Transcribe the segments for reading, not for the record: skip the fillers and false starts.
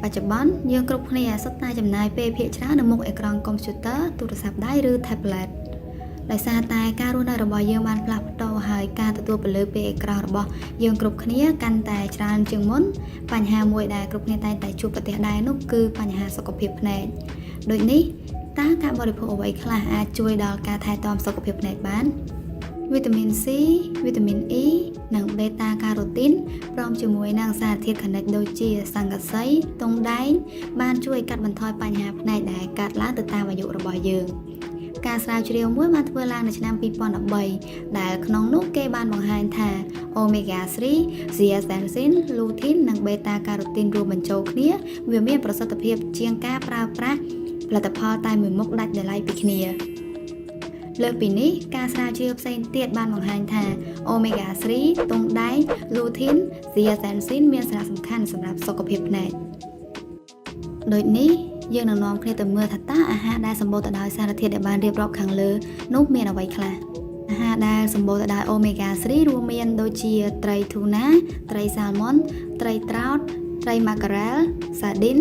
បច្ចុប្បន្នយើងគ្រប់គ្នាសុទ្ធតែចំណាយពេលភាគច្រើននៅមុខអេក្រង់កុំព្យូទ័រទូរស័ព្ទដៃឬ tablet ដោយសារតែការរស់នៅរបស់យើងបានផ្លាស់ប្ដូរហើយការទទួលពលឺពីអេក្រង់របស់យើងគ្រប់គ្នាកាន់តែច្រើនជាងមុនបញ្ហាមួយដែលគ្រប់គ្នាតែងតែជួបប្រទះដែរនោះគឺបញ្ហាសុខភាពភ្នែកដូចនេះតើការបរិភោគអ្វីខ្លះអាចជួយដល់ការថែទាំសុខភាពភ្នែកបានវីតាមីន C វីតាមីន E និង beta carotene ព្រមជាមួយនឹងសារធាតុខនិជដូចជាសង្កសីទង់ដែងបានជួយកាត់បន្ថយបញ្ហាភ្នែកដែលកើតឡើងទៅតាមអាយុរបស់យើងការស្រាវជ្រាវមួយបានធ្វើឡើងនៅឆ្នាំ2013ដែលក្នុងនោះគេបានបង្ហាញថា omega 3 zeaxanthin lutein និង beta carotene រួមបញ្ចូលគ្នាវាមានប្រសិទ្ធភាពជាងការប្រើប្រាស់ផលិតផលតែមួយមុខដាច់ដោយឡែកពីគ្នាលើសពីនេះការស្រាវជ្រាវផ្សេងទៀតបានបង្ហាញថា omega 3 ទង់ដែង lutein zeaxanthin មានសារៈសំខាន់សម្រាប់សុខភាពភ្នែកដូចនេះយើងនឹងនាំគ្នាទៅមើលថាតើអាហារដែលសម្បូរទៅដោយសារធាតុដែលបានរៀបរាប់ខាងលើនោះមានអ្វីខ្លះអាហារដែលសម្បូរទៅដោយ omega 3 រួមមានដូចជាត្រីទូណាត្រីសាល់ម៉ុនត្រីត្រោតត្រីម៉ាការ៉ែលសាឌីន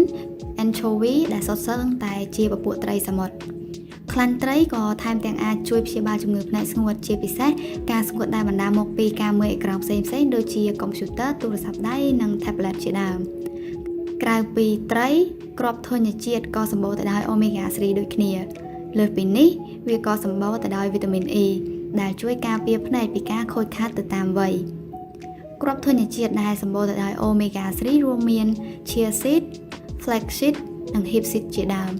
anchovy ដែលសុទ្ធសឹងតែជាពពួកត្រីសមុទ្រខ្លាញ់ត្រីក៏ថែមទាំងអាចជួយព្យាបាលជំងឺភ្នែកស្ងួតជាពិសេសការស្ងួតដែលបណ្ដាលមកពីការមើលអេក្រង់ផ្សេងៗដូចជាកុំព្យូទ័រទូរស័ព្ទដៃនិង tablet ជាដើមក្រៅពីត្រីគ្រាប់ធញ្ញជាតិក៏សម្បូរទៅដោយ omega 3 ដូចគ្នាលើសពីនេះវាក៏សម្បូរទៅដោយវីតាមីន E ដែលជួយការពារភ្នែកពីការខូចខាតទៅតាមវ័យគ្រាប់ធញ្ញជាតិដែលសម្បូរទៅដោយ omega 3 រួមមាន chia seed flax seed និង hemp seed ជាដើម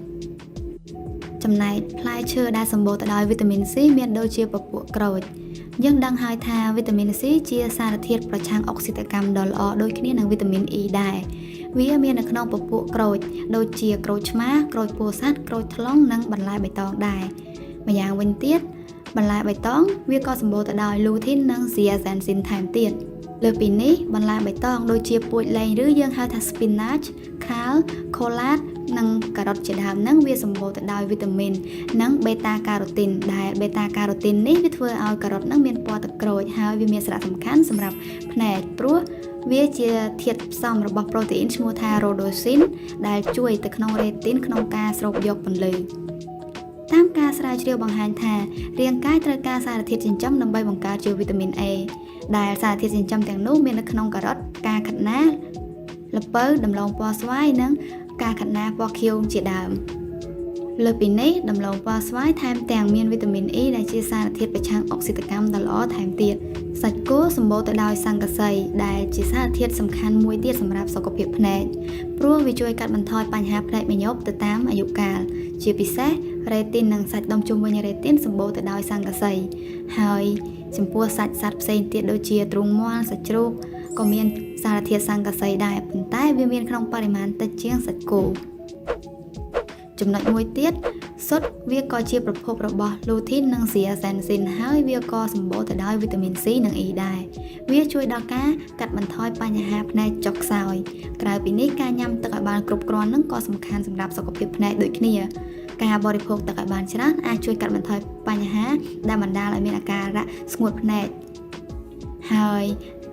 ចំណែកផ្លែឈើដែលសម្បូរទៅដោយវីតាមីន C មានដូចជាពពួកក្រូចយើងដឹងហើយថាវីតាមីន C ជាសារធាតុប្រឆាំងអុកស៊ីតកម្មដ៏ល្អដូចគ្នានឹងវីតាមីន E ដែរវាមាននៅក្នុងពពួកក្រូចដូចជាក្រូចឆ្មាក្រូចពោធិ៍សាត់ក្រូចថ្លុងនិងបន្លែបៃតងដែរម្យ៉ាងវិញទៀតបន្លែបៃតងវាក៏សម្បូរទៅដោយ lutein និង zeaxanthin ថែមទៀតលើពីនេះបន្លែបៃតងដូចជាពូជលែងឬយើងហៅថា spinach, kale, collard និងការ៉ុតជាដើមហ្នឹងវាសម្បូរទៅដោយវីតាមីននិង beta carotene ដែល beta carotene នេះវាធ្វើឲ្យការ៉ុតហ្នឹងមានពណ៌ទឹកក្រូចហើយវាមានសារៈសំខាន់សម្រាប់ភ្នែកព្រោះវាជាធាតុផ្សំរបស់ប្រូតេអ៊ីនឈ្មោះថា rhodopsin ដែលជួយទៅក្នុងរេទីនក្នុងការស្រូបយកពន្លឺតាមការស្រាវជ្រាវបង្ហាញថារាងកាយត្រូវការសារធាតុចិញ្ចឹមដើម្បីបង្កើតជាវីតាមីន A ដែលសារធាតុចិញ្ចឹមទាំងនោះមាននៅក្នុងការ៉ុតផ្កាខាត់ណាល្ពៅដំឡូងពណ៌ស្វាយនិងផ្កាខាត់ណាពណ៌ខៀវជាដើមលើពីនេះដំឡូងពណ៌ស្វាយថែមទាំងមានវីតាមីន E ដែលជាសារធាតុប្រឆាំងអុកស៊ីតកម្មដ៏ល្អថែមទៀតសាច់គោសម្បូរទៅដោយសង្កសីដែលជាសារធាតុសំខាន់មួយទៀតសម្រាប់សុខភាពភ្នែកព្រោះវាជួយកាត់បន្ថយបញ្ហាភ្នែកញញប់ទៅតាមអាយុកាលជាពិសេសរេទីននិងសាច់ដុំជុំវិញរេទីនសម្បូរទៅដោយសង្កសីហើយចំពោះសាច់សត្វផ្សេងទៀតដូចជាទ្រូងមាន់សាច់ជ្រូកក៏មានសារធាតុសង្កសីដែរប៉ុន្តែវាមានក្នុងបរិមាណតិចជាងសាច់គោចំណុចមួយទៀតស៊ុតវាក៏ជាប្រភពរបស់ lutein និង zeaxanthin ហើយវាក៏សម្បូរទៅដោយវីតាមីន C និង E ដែរវាជួយដល់ការកាត់បន្ថយបញ្ហាភ្នែកចុកខ្សោយក្រៅពីនេះការញ៉ាំទឹកឲ្យបានគ្រប់គ្រាន់នឹងក៏សំខាន់សម្រាប់សុខភាពភ្នែកដូចគ្នាការបរិភោគទឹកឲ្យបានច្រើនអាចជួយកាត់បន្ថយបញ្ហាដែលបណ្ដាលឲ្យមានអាការៈស្ងួតភ្នែកហើយ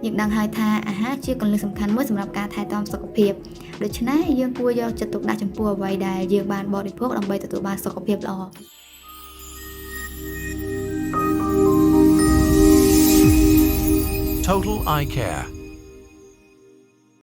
យើងដឹងហើយថាអាហារជាគន្លឹះសំខាន់មួយសម្រាប់ការថែទាំសុខភាពដូច្នេះយើងគួរយកចិត្តទុកដាក់ចំពោះអ្វីដែលយើងបានបរិភោគដើម្បីទទួលបានសុខភាពល្អ Total Eye Care